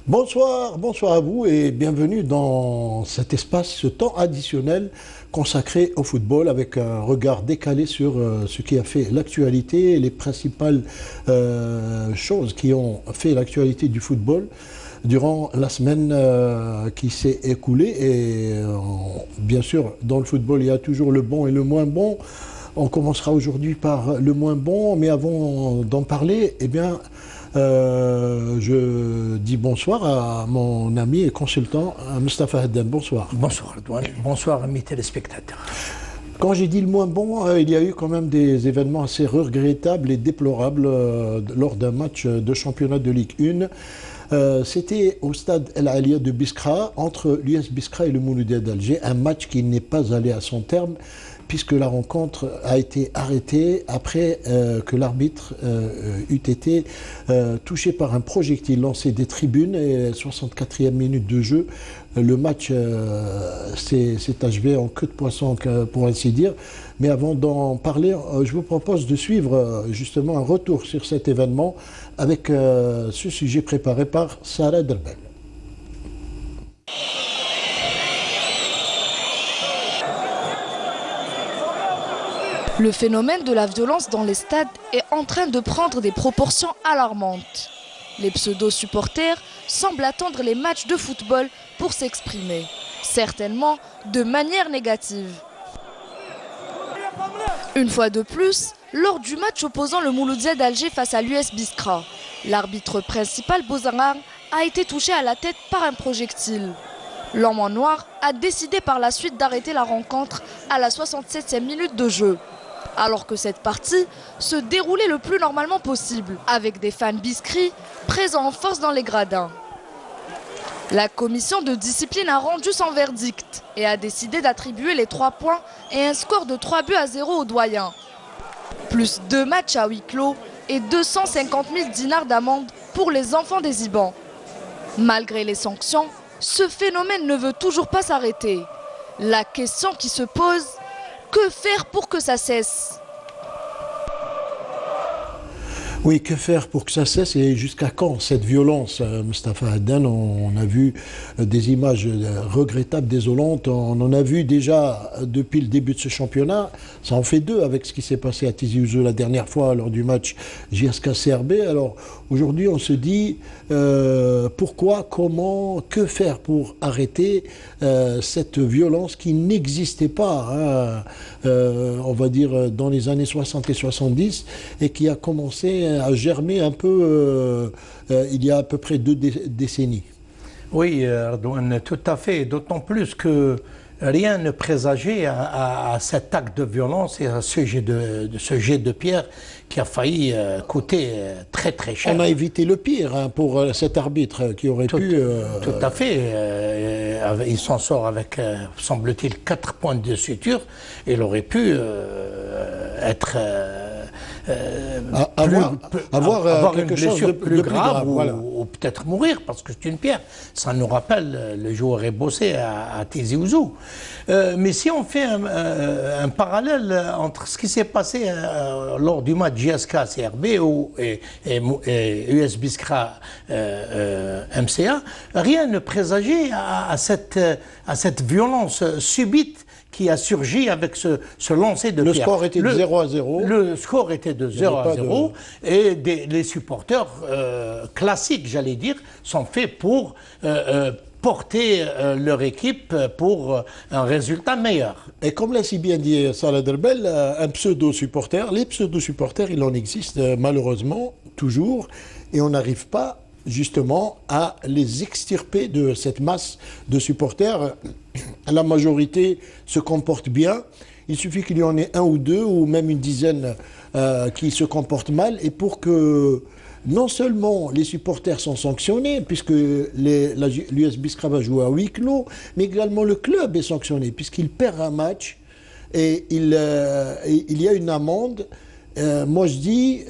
Bonsoir, bonsoir à vous et bienvenue dans cet espace, ce temps additionnel consacré au football avec un regard décalé sur ce qui a fait l'actualité, les principales choses qui ont fait l'actualité du football durant la semaine qui s'est écoulée. Et bien sûr, dans le football, il y a toujours le bon et le moins bon. On commencera aujourd'hui par le moins bon, mais avant d'en parler, eh bien, je dis bonsoir à mon ami et consultant Mustapha Haddan. Bonsoir. Bonsoir Redouane, bonsoir mes téléspectateurs. Quand j'ai dit le moins bon, il y a eu quand même des événements assez regrettables et déplorables lors d'un match de championnat de Ligue 1. C'était au stade El Alia de Biskra, entre l'US Biskra et le Mouloudia d'Alger, un match qui n'est pas allé à son terme, puisque la rencontre a été arrêtée après que l'arbitre eût été touché par un projectile lancé des tribunes. Et 64e minute de jeu, le match s'est achevé en queue de poisson, pour ainsi dire. Mais avant d'en parler, je vous propose de suivre justement un retour sur cet événement avec ce sujet préparé par Sarah Derbel. Le phénomène de la violence dans les stades est en train de prendre des proportions alarmantes. Les pseudo-supporters semblent attendre les matchs de football pour s'exprimer, certainement de manière négative. Une fois de plus, lors du match opposant le Mouloudia d'Alger face à l'US Biskra, l'arbitre principal Bozangar a été touché à la tête par un projectile. L'homme en noir a décidé par la suite d'arrêter la rencontre à la 67e minute de jeu, alors que cette partie se déroulait le plus normalement possible, avec des fans biskris présents en force dans les gradins. La commission de discipline a rendu son verdict et a décidé d'attribuer les 3 points et un score de 3-0 aux doyens, plus 2 matchs à huis clos et 250 000 dinars d'amende pour les enfants des Ibans. Malgré les sanctions, ce phénomène ne veut toujours pas s'arrêter. La question qui se pose: que faire pour que ça cesse? Oui, que faire pour que ça cesse et jusqu'à quand cette violence, Mustapha Haddan? On a vu des images regrettables, désolantes. On en a vu déjà depuis le début de ce championnat. Ça en fait 2 avec ce qui s'est passé à Tizi Ouzou la dernière fois lors du match JSK-CRB. Alors aujourd'hui, on se dit pourquoi, comment, que faire pour arrêter cette violence qui n'existait pas, on va dire, dans les années 60 et 70 et qui a commencé a germé un peu il y a à peu près 2 décennies. Oui, Redouane, tout à fait, d'autant plus que rien ne présageait à cet acte de violence et à ce jet de pierre qui a failli coûter très très cher. On a évité le pire pour cet arbitre qui aurait pu... Tout à fait. Il s'en sort avec, semble-t-il, 4 points de suture. Il aurait pu être... avoir une blessure plus grave voilà. ou peut-être mourir parce que c'est une pierre. Ça nous rappelle le joueur ébauché à Tizi Ouzou. Mais si on fait un parallèle entre ce qui s'est passé lors du match JSK-CRB et US Biskra MCA, rien ne présageait à cette violence subite qui a surgi avec ce lancer de pierre. Le score était de 0-0. Le score était de 0-0 et les supporters classiques, j'allais dire, sont faits pour porter leur équipe pour un résultat meilleur. Et comme l'a si bien dit Salah Derbel, un pseudo-supporter, les pseudo-supporters, il en existe malheureusement toujours et on n'arrive pas justement à les extirper de cette masse de supporters. La majorité se comporte bien. Il suffit qu'il y en ait 1 ou 2 ou même une dizaine qui se comportent mal. Et pour que non seulement les supporters sont sanctionnés, puisque l'US Biskra va jouer à huis clos, mais également le club est sanctionné, puisqu'il perd un match et il y a une amende. Moi je dis...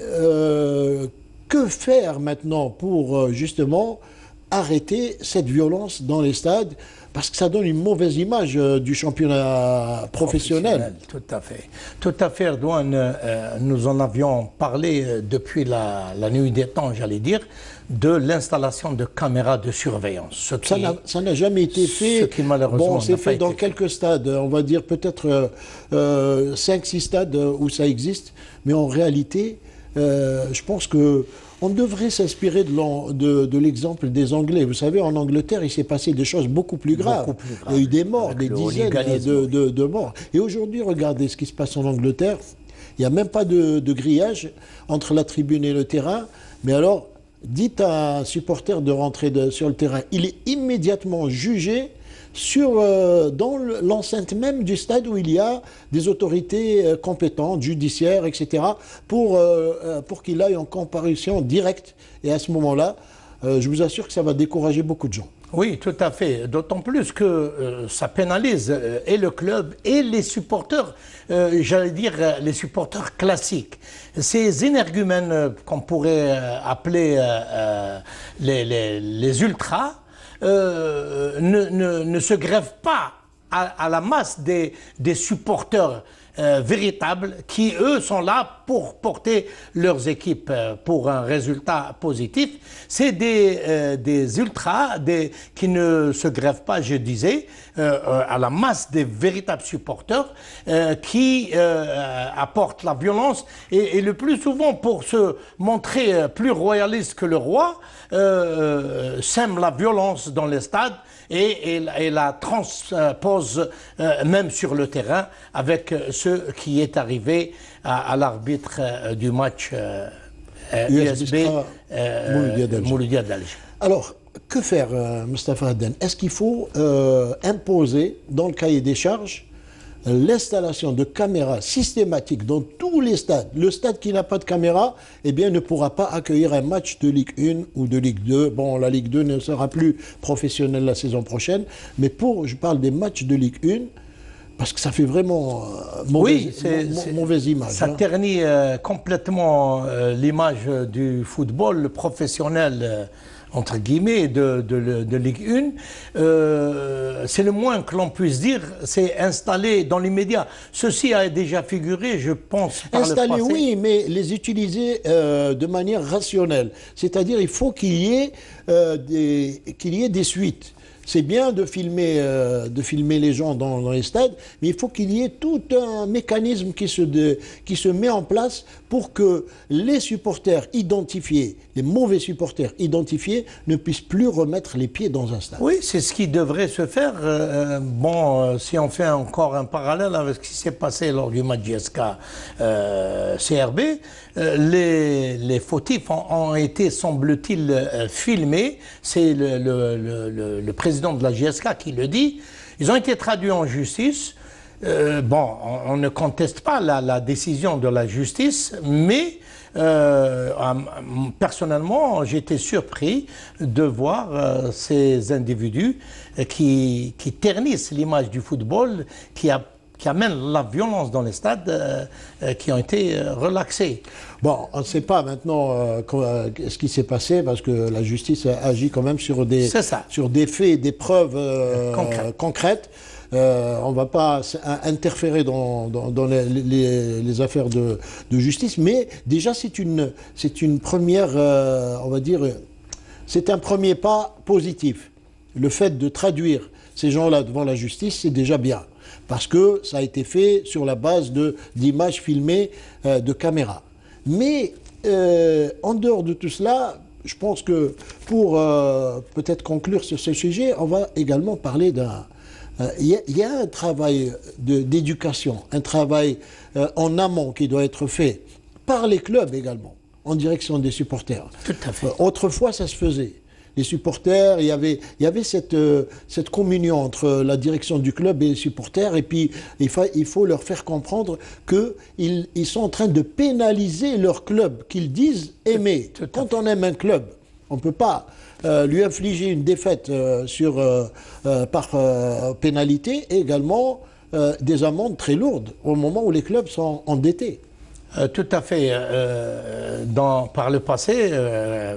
que faire maintenant pour justement arrêter cette violence dans les stades? parce que ça donne une mauvaise image du championnat professionnel. Tout à fait. Tout à fait, Erdogan. Nous en avions parlé depuis la nuit des temps, j'allais dire, de l'installation de caméras de surveillance. Ça n'a jamais été fait. Ce qui malheureusement c'est fait dans quelques stades, on va dire peut-être 5-6 stades où ça existe, mais en réalité, je pense que on devrait s'inspirer de l'exemple des Anglais. Vous savez, en Angleterre, il s'est passé des choses beaucoup plus graves. Il y a eu des morts, des dizaines de morts. Et aujourd'hui, regardez ce qui se passe en Angleterre. Il n'y a même pas de grillage entre la tribune et le terrain. Mais alors, dites à un supporter de rentrer sur le terrain. Il est immédiatement jugé dans l'enceinte même du stade où il y a des autorités compétentes, judiciaires, etc., pour qu'il aille en comparution directe. Et à ce moment-là, je vous assure que ça va décourager beaucoup de gens. Oui, tout à fait. D'autant plus que ça pénalise et le club et les supporters, j'allais dire les supporters classiques. Ces énergumènes qu'on pourrait appeler les ultras ne se grèvent pas à la masse des supporters véritables qui, eux, sont là pour porter leurs équipes pour un résultat positif. C'est des ultras qui ne se grèvent pas, je disais, à la masse des véritables supporters qui apportent la violence et le plus souvent, pour se montrer plus royaliste que le roi, sèment la violence dans les stades et la transpose même sur le terrain avec ce qui est arrivé à l'arbitre du match USB Mouloudia d'Alger. Alors, que faire, Moustapha Hadden? Est-ce qu'il faut imposer dans le cahier des charges l'installation de caméras systématiques dans tous les stades? Le stade qui n'a pas de caméra, eh bien, ne pourra pas accueillir un match de Ligue 1 ou de Ligue 2. Bon, la Ligue 2 ne sera plus professionnelle la saison prochaine, mais je parle des matchs de Ligue 1, parce que ça fait vraiment mauvaise image. Ça ternit complètement l'image du football professionnel, entre guillemets, de Ligue 1. C'est le moins que l'on puisse dire, c'est installé dans l'immédiat. Ceci a déjà figuré, je pense, par le passé. Installé, oui, mais les utiliser de manière rationnelle. C'est-à-dire, il faut qu'il y ait des suites. C'est bien de filmer les gens dans les stades, mais il faut qu'il y ait tout un mécanisme qui se met en place pour que les supporters identifiés, les mauvais supporters identifiés, ne puissent plus remettre les pieds dans un stade. Oui, c'est ce qui devrait se faire. Si on fait encore un parallèle avec ce qui s'est passé lors du match JSK-CRB, les fautifs ont été, semble-t-il, filmés. C'est le président de la JSK qui le dit. Ils ont été traduits en justice. On ne conteste pas la décision de la justice, mais personnellement, j'étais surpris de voir ces individus qui ternissent l'image du football, qui amènent la violence dans les stades, qui ont été relaxés. Bon, on ne sait pas maintenant ce qui s'est passé, parce que la justice agit quand même sur des faits, des preuves concrètes. On ne va pas interférer dans les affaires de justice, mais déjà c'est une première, on va dire, c'est un premier pas positif. Le fait de traduire ces gens-là devant la justice, c'est déjà bien, parce que ça a été fait sur la base d'images filmées de caméras. Mais en dehors de tout cela, je pense que pour peut-être conclure sur ce sujet, on va également parler il y a un travail d'éducation, un travail en amont qui doit être fait par les clubs également, en direction des supporters. Tout à fait. Autrefois, ça se faisait. Les supporters, il y avait cette communion entre la direction du club et les supporters, et puis il faut leur faire comprendre qu'ils sont en train de pénaliser leur club, qu'ils disent aimer. Quand on aime un club, on ne peut pas lui infliger une défaite par pénalité, et également des amendes très lourdes au moment où les clubs sont endettés. Tout à fait. Par le passé,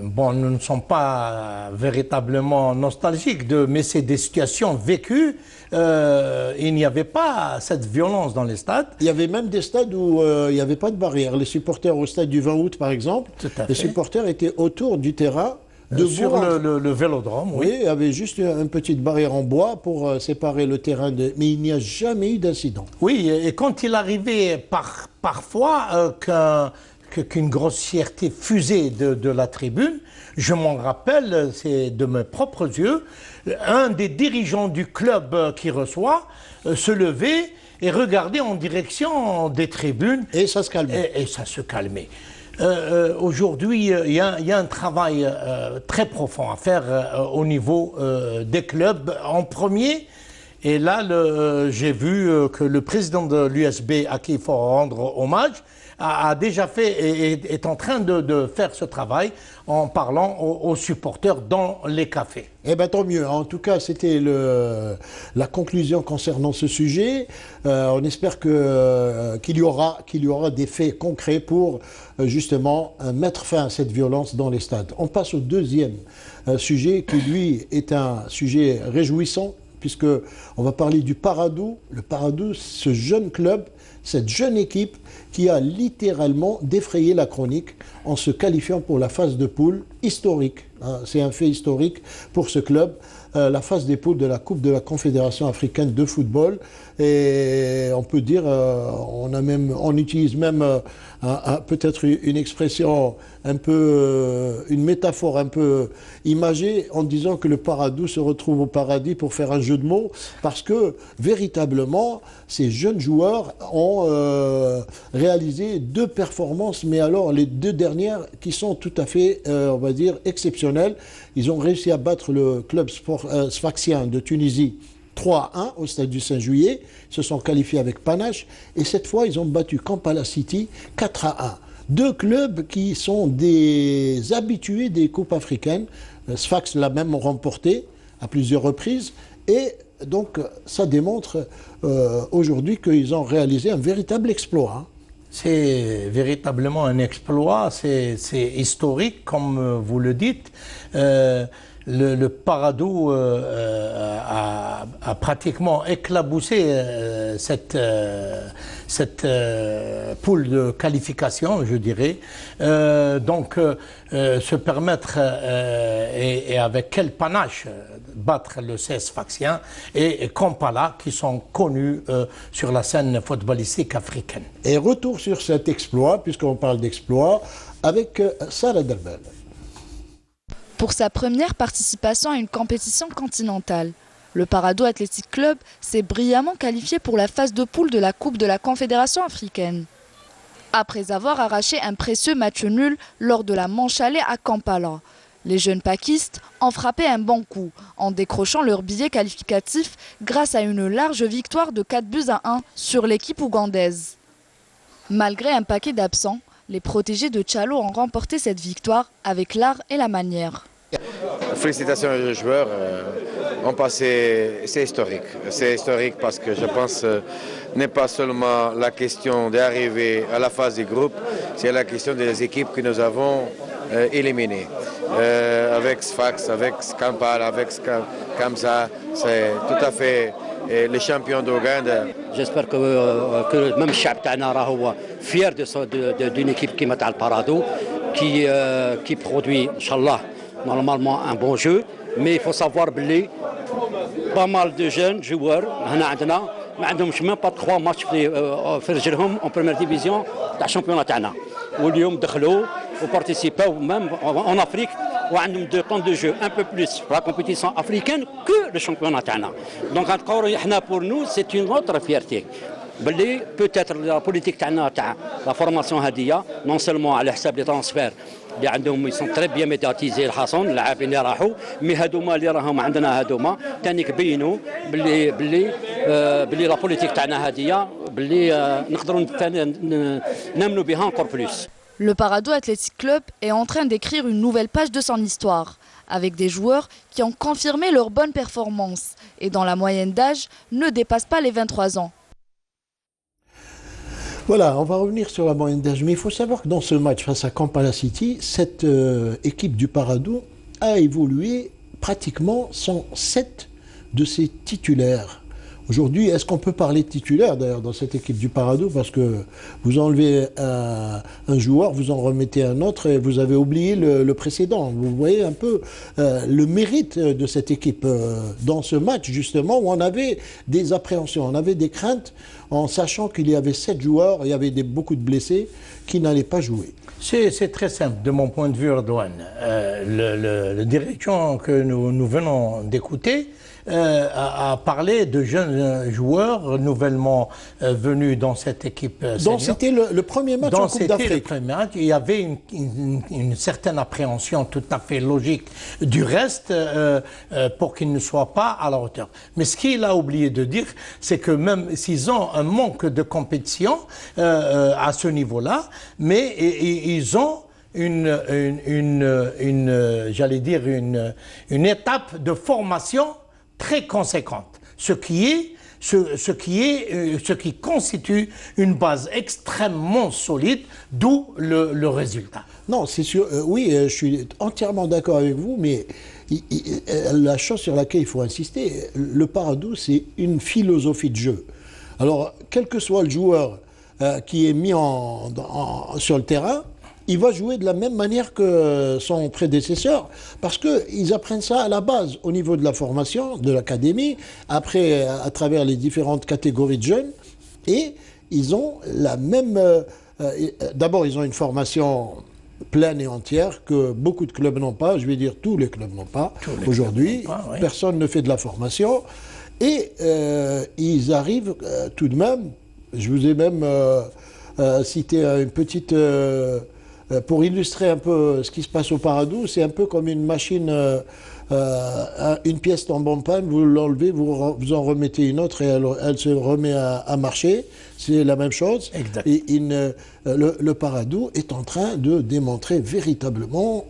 bon, nous ne sommes pas véritablement nostalgiques, mais c'est des situations vécues. Il n'y avait pas cette violence dans les stades. Il y avait même des stades où il n'y avait pas de barrière. Les supporters au stade du 20 août, par exemple, les supporters étaient autour du terrain. Sur le vélodrome, oui. Il y avait juste une petite barrière en bois pour séparer le terrain. Mais il n'y a jamais eu d'incident. Oui, et quand il arrivait parfois qu'une grossièreté fusait de la tribune, je m'en rappelle, c'est de mes propres yeux, un des dirigeants du club qui reçoit se levait et regardait en direction des tribunes. Et ça se calmait. Et ça se calmait. Aujourd'hui, il y a un travail très profond à faire au niveau des clubs en premier. Et là, j'ai vu que le président de l'USB, à qui il faut rendre hommage, a déjà fait et est en train de faire ce travail en parlant aux supporters dans les cafés. Eh bien, tant mieux. En tout cas, c'était la conclusion concernant ce sujet. On espère qu'il y aura des faits concrets pour justement mettre fin à cette violence dans les stades. On passe au deuxième sujet qui, lui, est un sujet réjouissant, puisqu'on va parler du Paradou. Le Paradou, ce jeune club, cette jeune équipe qui a littéralement défrayé la chronique en se qualifiant pour la phase de poule historique. C'est un fait historique pour ce club, la phase des poules de la Coupe de la Confédération africaine de football. Et on peut dire, on utilise même peut-être une expression un peu, une métaphore un peu imagée en disant que le Paradou se retrouve au paradis pour faire un jeu de mots, parce que véritablement ces jeunes joueurs ont réalisé 2 performances, mais alors les 2 dernières qui sont tout à fait, on va dire, exceptionnelles. Ils ont réussi à battre le club sfaxien de Tunisie 3-1 au stade du 5 juillet, ils se sont qualifiés avec panache, et cette fois ils ont battu Kampala City 4-1. 2 clubs qui sont des habitués des coupes africaines. Sfax l'a même remporté à plusieurs reprises, et donc ça démontre aujourd'hui qu'ils ont réalisé un véritable exploit. C'est véritablement un exploit, c'est historique comme vous le dites. Le Paradou a pratiquement éclaboussé cette poule de qualification, je dirais. Donc, se permettre, et avec quel panache, battre le CS Sfaxien et Kampala, qui sont connus sur la scène footballistique africaine. Et retour sur cet exploit, puisqu'on parle d'exploit, avec Sarah Derbel. Pour sa première participation à une compétition continentale, le Paradou Athletic Club s'est brillamment qualifié pour la phase de poule de la Coupe de la Confédération africaine. Après avoir arraché un précieux match nul lors de la manche aller à Kampala, les jeunes pakistes ont frappé un bon coup en décrochant leur billet qualificatif grâce à une large victoire de 4-1 sur l'équipe ougandaise. Malgré un paquet d'absents, les protégés de Tchalo ont remporté cette victoire avec l'art et la manière. Félicitations aux joueurs. C'est historique. C'est historique parce que je pense n'est pas seulement la question d'arriver à la phase du groupe, c'est la question des équipes que nous avons éliminées. Avec Sfax, avec Kampala, avec Kamsa, c'est tout à fait les champions d'Ouganda. J'espère que même الشعب تاعنا راهو fier d'une équipe qui met le Paradou, qui produit, Inch'Allah, normalement un bon jeu. Mais il faut savoir que pas mal de jeunes joueurs هنا عندنا ما عندهمش même pas 3 matchs في رجلهم en première division تاع الشامبيونات تاعنا. واليوم دخلوا وبارتيسيباو même en Afrique وعندهم دو طون دو جو un peu plus pour la compétition africaine que le championnat تاعنا. Donc احنا pour nous c'est une autre fierté. باللي peut-être la politique تاعنا تاع la formation هذه non seulement على حساب لي ترانسفير اللي عندهم يسون تري بيان ميدياتيزي الحصن اللاعبين اللي راحوا مي هذوما اللي راهم عندنا هذوما ثاني كبينوا باللي لا بوليتيك تاعنا هذه باللي نقدروا نامنوا بها encore plus. Le Paradou Athletic Club est en train d'écrire une nouvelle page de son histoire, avec des joueurs qui ont confirmé leur bonne performance et dont la moyenne d'âge ne dépasse pas les 23 ans. Voilà, on va revenir sur la moyenne d'âge. Mais il faut savoir que dans ce match face à Kampala City, cette équipe du Paradou a évolué pratiquement sans 7 de ses titulaires. Aujourd'hui, est-ce qu'on peut parler de titulaire d'ailleurs dans cette équipe du Paradou? Parce que vous enlevez un joueur, vous en remettez un autre et vous avez oublié le précédent. Vous voyez un peu le mérite de cette équipe dans ce match justement où on avait des appréhensions, on avait des craintes en sachant qu'il y avait 7 joueurs, il y avait beaucoup de blessés qui n'allaient pas jouer. C'est très simple de mon point de vue, Erdogan. Le dirigeant que nous venons d'écouter a parlé de jeunes joueurs nouvellement venus dans cette équipe senior. Donc c'était le premier match en Coupe d'Afrique. Il y avait une certaine appréhension tout à fait logique du reste pour qu'ils ne soient pas à la hauteur. Mais ce qu'il a oublié de dire, c'est que même s'ils ont un manque de compétition à ce niveau-là, mais ils ont j'allais dire une étape de formation très conséquente, ce qui constitue une base extrêmement solide, d'où le résultat. Non, c'est sûr, oui, je suis entièrement d'accord avec vous, mais la chose sur laquelle il faut insister, le Paradou, c'est une philosophie de jeu. Alors, quel que soit le joueur qui est mis sur le terrain, il va jouer de la même manière que son prédécesseur, parce qu'ils apprennent ça à la base, au niveau de la formation, de l'académie, après à travers les différentes catégories de jeunes, et ils ont la même... D'abord, ils ont une formation pleine et entière que beaucoup de clubs n'ont pas, je vais dire tous les clubs n'ont pas. Aujourd'hui, oui. Personne ne fait de la formation, et ils arrivent tout de même, je vous ai même cité une petite... pour illustrer un peu ce qui se passe au Paradou, c'est un peu comme une machine, une pièce tombe en panne, vous l'enlevez, vous en remettez une autre et elle se remet à marcher. C'est la même chose. Exact. Et le Paradou est en train de démontrer véritablement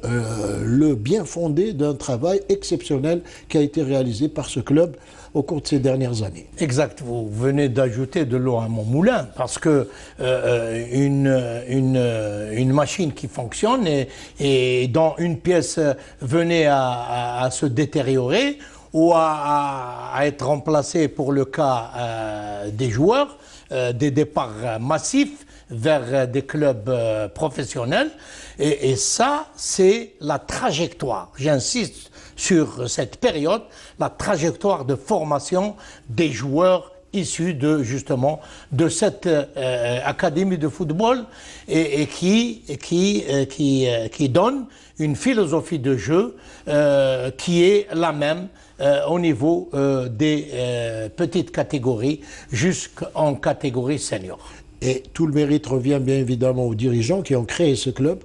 le bien fondé d'un travail exceptionnel qui a été réalisé par ce club au cours de ces dernières années. Exact, vous venez d'ajouter de l'eau à mon moulin, parce que une machine qui fonctionne et dont une pièce venait à se détériorer ou à être remplacée pour le cas des joueurs, des départs massifs vers des clubs professionnels, et ça, c'est la trajectoire, j'insiste sur cette période, la trajectoire de formation des joueurs issus justement de cette académie de football et qui donne une philosophie de jeu qui est la même au niveau des petites catégories jusqu'en catégorie senior. Et tout le mérite revient bien évidemment aux dirigeants qui ont créé ce club,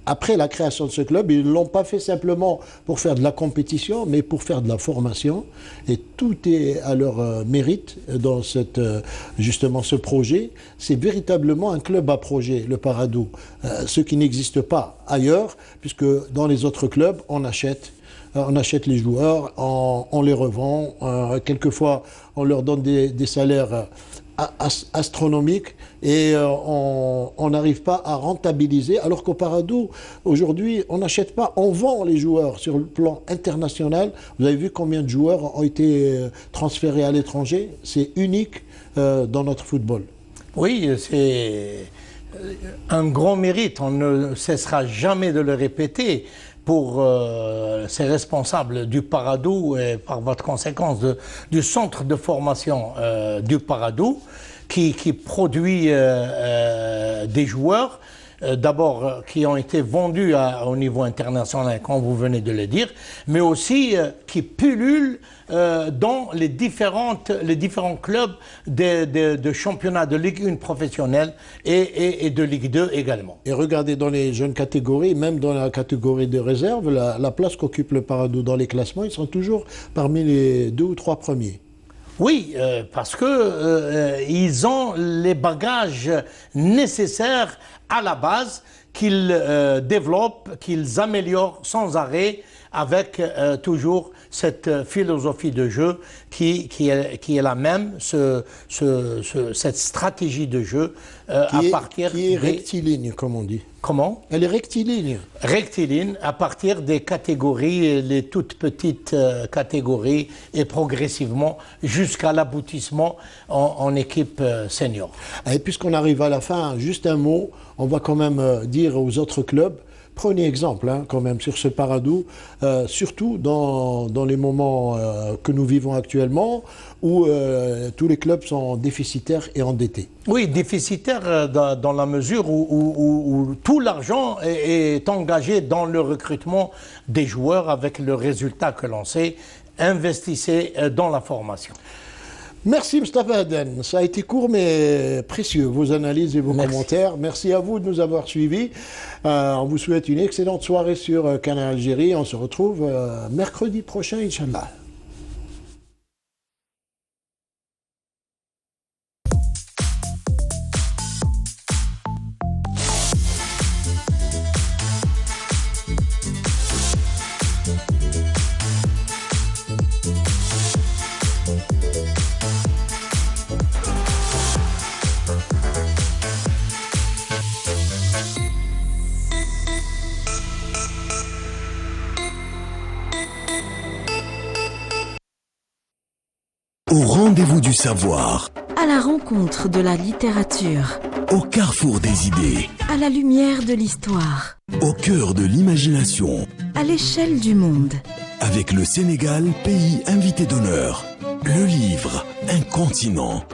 après la création de ce club, ils ne l'ont pas fait simplement pour faire de la compétition, mais pour faire de la formation. Et tout est à leur mérite dans justement ce projet. C'est véritablement un club à projet, le Paradou, ce qui n'existe pas ailleurs, puisque dans les autres clubs, on achète les joueurs, on les revend, quelquefois on leur donne des salaires astronomiques et on n'arrive pas à rentabiliser, alors qu'au Paradou, aujourd'hui, on n'achète pas, on vend les joueurs sur le plan international. Vous avez vu combien de joueurs ont été transférés à l'étranger? C'est unique dans notre football. Oui, c'est un grand mérite, on ne cessera jamais de le répéter pour ces responsables du Paradou et par votre conséquence du centre de formation du Paradou qui produit des joueurs d'abord qui ont été vendus au niveau international, comme vous venez de le dire, mais aussi qui pullulent dans les différents clubs de championnat de Ligue 1 professionnelle et de Ligue 2 également. Et regardez dans les jeunes catégories, même dans la catégorie de réserve, la place qu'occupe le Paradou dans les classements, ils sont toujours parmi les 2 ou 3 premiers. Oui, parce que ils ont les bagages nécessaires à la base qu'ils développent, qu'ils améliorent sans arrêt avec toujours cette philosophie de jeu qui est la même, cette stratégie de jeu à partir qui est rectiligne, comme on dit. Comment? Elle est rectiligne. Rectiligne à partir des catégories, les toutes petites catégories, et progressivement jusqu'à l'aboutissement en équipe senior. Et puisqu'on arrive à la fin, juste un mot, on va quand même dire aux autres clubs, prenez exemple quand même sur ce Paradou, surtout dans les moments que nous vivons actuellement, où tous les clubs sont déficitaires et endettés. Oui, déficitaires dans la mesure où tout l'argent est engagé dans le recrutement des joueurs avec le résultat que l'on sait. Investissez dans la formation. Merci Mostafa Aden, ça a été court mais précieux, vos analyses et vos commentaires. Merci à vous de nous avoir suivis. On vous souhaite une excellente soirée sur Canal Algérie. On se retrouve mercredi prochain, Inch'Allah. Au rendez-vous du savoir, à la rencontre de la littérature, au carrefour des idées, à la lumière de l'histoire, au cœur de l'imagination, à l'échelle du monde. Avec le Sénégal, pays invité d'honneur. Le livre, un continent.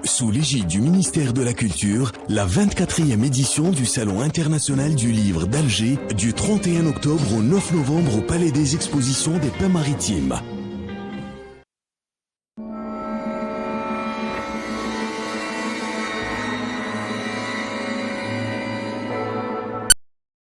Sous l'égide du ministère de la Culture, la 24e édition du Salon international du livre d'Alger, du 31 octobre au 9 novembre au Palais des Expositions des Pins Maritimes.